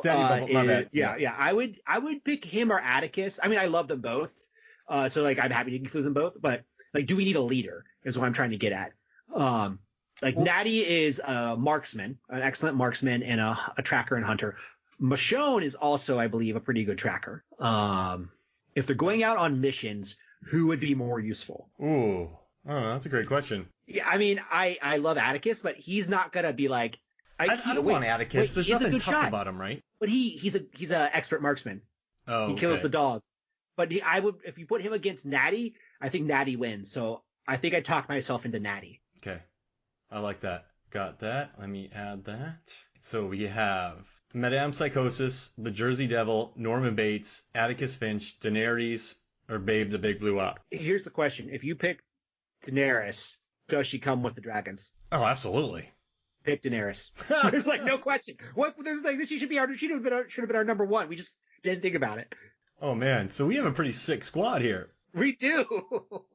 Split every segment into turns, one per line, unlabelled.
Daddy Bumpo, my bad.
Yeah. I would pick him or Atticus. I mean, I love them both. So like I'm happy to include them both, but like, do we need a leader is what I'm trying to get at. Natty is a marksman, an excellent marksman and a tracker and hunter. Michonne is also, I believe, a pretty good tracker. If they're going out on missions, who would be more useful?
Ooh. Oh, that's a great question.
Yeah, I mean, I love Atticus, but he's not gonna be like.
I don't want Atticus. There's nothing tough about him, right?
But he's a expert marksman.
Oh,
he kills the dog. But I would, if you put him against Natty, I think Natty wins. So I think I talked myself into Natty.
Okay, I like that. Got that. Let me add that. So we have Madame Psychosis, the Jersey Devil, Norman Bates, Atticus Finch, Daenerys, or Babe the Big Blue Ox.
Here's the question: if you pick Daenerys, does she come with the dragons?
Oh, absolutely.
Pick Daenerys. There's like no question. What? There's like she should have been our number one. We just didn't think about it.
Oh man, so we have a pretty sick squad here.
We do.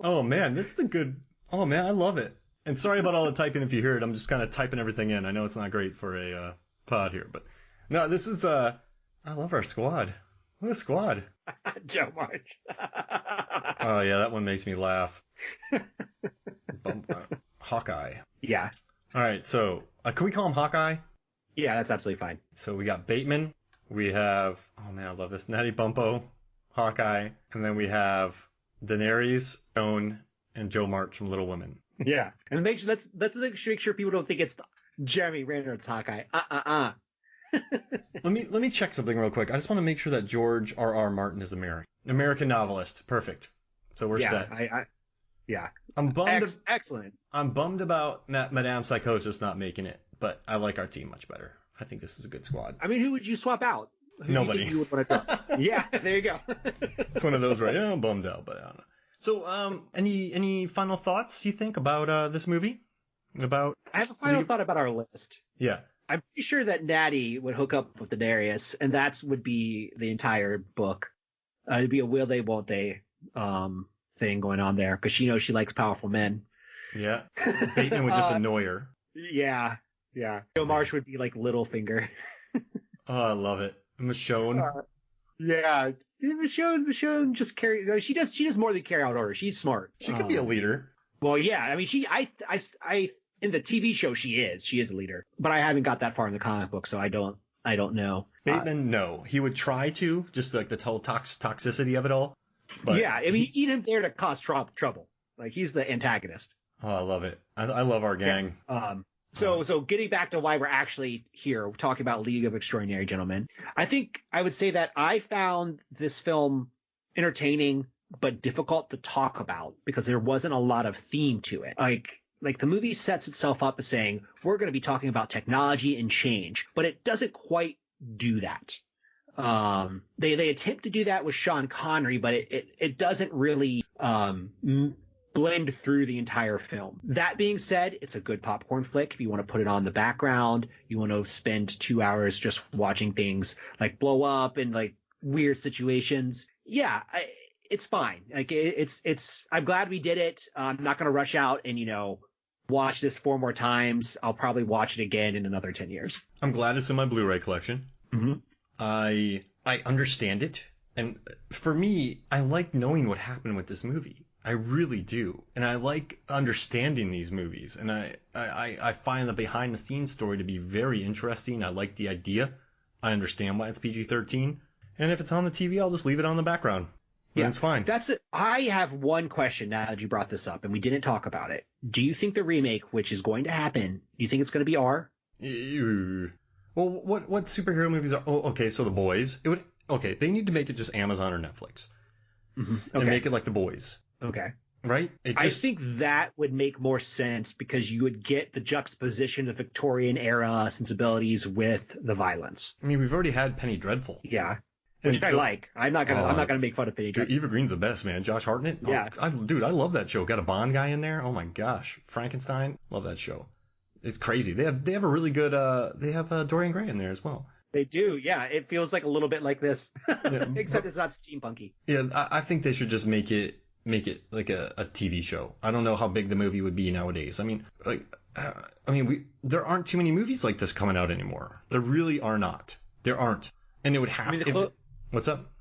Oh man, this is a good. Oh man, I love it. And sorry about all the typing if you hear it. I'm just kind of typing everything in. I know it's not great for a pod here, but no, this is I love our squad. What a squad.
Joe March.
Oh yeah, that one makes me laugh. Hawkeye.
Yeah.
All right, so can we call him Hawkeye?
Yeah, that's absolutely fine.
So we got Bateman. We have, oh man, I love this, Natty Bumpo, Hawkeye, and then we have Daenerys, Joan, and Joe March from Little Women.
Yeah, and let's make sure people don't think it's Jeremy Renner's Hawkeye.
Let me check something real quick. I just want to make sure that George R.R. Martin is American novelist. Perfect. So we're set.
Yeah.
I'm bummed.
Excellent.
I'm bummed about Madame Psychosis not making it, but I like our team much better. I think this is a good squad.
I mean, who would you swap out?
Nobody.
You would want to drop? Yeah, there you go.
It's one of those where I'm bummed out, but I don't know. So, any final thoughts you think about this movie? I
have a final thought about our list.
Yeah.
I'm pretty sure that Natty would hook up with Daenerys, and that would be the entire book. It'd be a will they, won't they thing going on there, because she knows she likes powerful men.
Yeah. Bateman would just annoy her.
Yeah. Joe Marsh would be like Littlefinger.
Oh, I love it. Michonne.
Yeah. Michonne just she does more than carry out orders. She's smart.
She could be a leader.
Well, yeah. I mean, I in the TV show she is a leader, but I haven't got that far in the comic book, so I don't know.
Bateman, no. He would try to, just like the whole toxicity of it all. But
yeah, I mean, he ain't there to cause trouble. Like, he's the antagonist.
Oh, I love it. I love our gang.
Yeah. So getting back to why we're actually here, we're talking about League of Extraordinary Gentlemen. I think I would say that I found this film entertaining but difficult to talk about because there wasn't a lot of theme to it. Like the movie sets itself up as saying we're going to be talking about technology and change, but it doesn't quite do that. They attempt to do that with Sean Connery, but it doesn't really blend through the entire film. That being said, it's a good popcorn flick if you want to put it on the background. You want to spend 2 hours just watching things like blow up and like weird situations. Yeah, it's fine. Like it's. I'm glad we did it. I'm not going to rush out and watch this 4 more times. I'll probably watch it again in another 10 years.
I'm glad it's in my Blu-ray collection.
Mm-hmm.
I understand it, and for me, I like knowing what happened with this movie. I really do, and I like understanding these movies, and I find the behind-the-scenes story to be very interesting. I like the idea. I understand why it's PG-13, and if it's on the TV, I'll just leave it on the background. Yeah, it's fine.
That's it. I have one question now that you brought this up, and we didn't talk about it. Do you think the remake, which is going to happen, do you think it's going to be R?
Well, what superhero movies are? Oh, okay, so The Boys. They need to make it just Amazon or Netflix.
Mm-hmm. Okay.
And make it like The Boys.
Okay.
Right?
I think that would make more sense because you would get the juxtaposition of Victorian era sensibilities with the violence.
I mean, we've already had Penny Dreadful.
Yeah. Which I like. I'm not gonna make fun of Penny Dreadful.
Eva Green's the best, man. Josh Hartnett.
Yeah.
I love that show. Got a Bond guy in there. Oh my gosh. Frankenstein. Love that show. It's crazy. They have a really good. They have Dorian Gray in there as well.
They do. Yeah. It feels like a little bit like this, except it's not steampunky.
Yeah. I think they should just make it like a TV show. I don't know how big the movie would be nowadays. I mean, there aren't too many movies like this coming out anymore. There really are not. There aren't. And it would have to. What's up?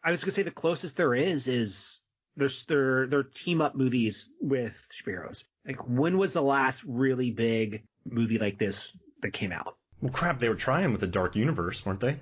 I was going to say the closest there is their team up movies with superheroes. Like, when was the last really big movie like this that came out?
Well, crap, they were trying with the Dark Universe, weren't they?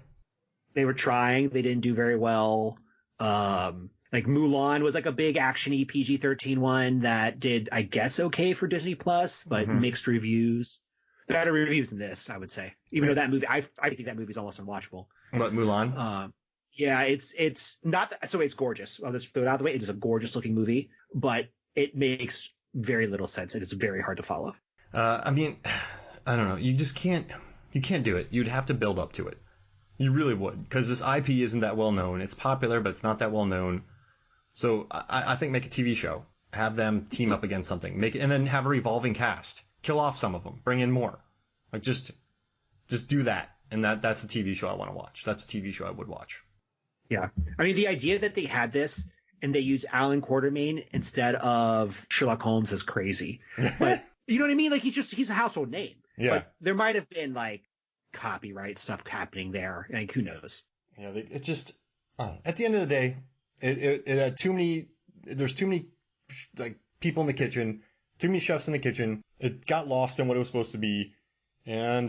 They were trying. They didn't do very well. Like Mulan was like a big action-y PG-13 one that did, I guess, okay for Disney Plus, but mixed reviews. Better reviews than this, I would say. Even though that movie, I think that movie's almost unwatchable.
What, Mulan?
Yeah, it's not so it's gorgeous. I'll just throw it out of the way. It is a gorgeous looking movie, but it makes very little sense and it's very hard to follow.
I mean, I don't know. You can't do it. You'd have to build up to it. You really would, because this IP isn't that well known. It's popular, but it's not that well known. So I think make a TV show, have them team up against something, make it, and then have a revolving cast. Kill off some of them, bring in more. Like just do that, and that's the TV show I want to watch. That's a TV show I would watch.
Yeah, I mean the idea that they had this and they use Alan Quartermain instead of Sherlock Holmes is crazy. But you know what I mean? Like he's a household name.
Yeah.
But there might have been like copyright stuff happening there. Like who knows?
Yeah, it just at the end of the day, it had too many. There's too many like people in the kitchen, too many chefs in the kitchen. It got lost in what it was supposed to be, and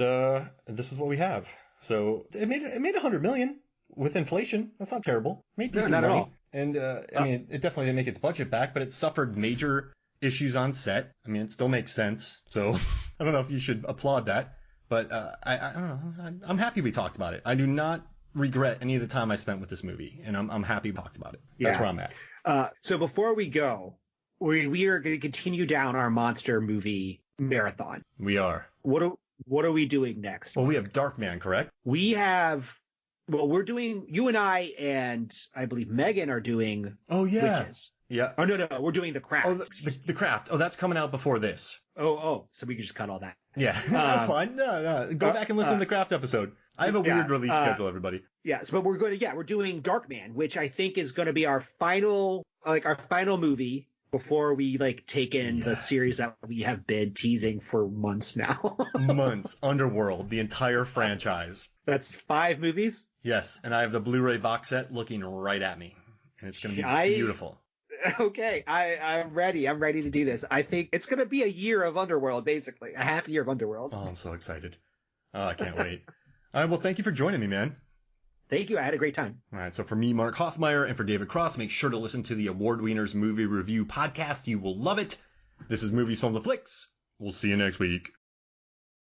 this is what we have. So it made $100 million with inflation. That's not terrible. It made decent
not
money.
at all.
And I mean, it definitely didn't make its budget back, but it suffered major issues on set. I mean, it still makes sense. So I don't know if you should applaud that, but I don't know. I'm happy we talked about it. I do not regret any of the time I spent with this movie, and I'm happy we talked about it. That's where I'm at.
So before we go, we are going to continue down our monster movie marathon.
We are.
What are we doing next?
Well, we have Darkman, correct?
We have. Well, we're doing. You and I believe Megan are doing.
Oh yeah.
Witches.
Yeah.
Oh no, we're doing The Craft.
Oh, the Craft. Oh, that's coming out before this.
Oh, so we can just cut all that.
Yeah, that's fine. No, go back and listen to the Craft episode. I have a weird release schedule, everybody.
Yes, but we're doing Darkman, which I think is going to be our final movie before we take in the series that we have been teasing for months now.
Months. Underworld, the entire franchise.
That's 5 movies?
Yes, and I have the Blu-ray box set looking right at me. And it's going to be beautiful.
Okay, I'm ready. I'm ready to do this. I think it's going to be a year of Underworld, basically. A half year of Underworld.
Oh, I'm so excited. Oh, I can't wait. All right, well, thank you for joining me, man.
Thank you. I had a great time.
All right, so for me, Mark Hoffmeyer, and for David Cross, make sure to listen to the Award Wieners Movie Review Podcast. You will love it. This is Movies, Films, and Flicks. We'll see you next week.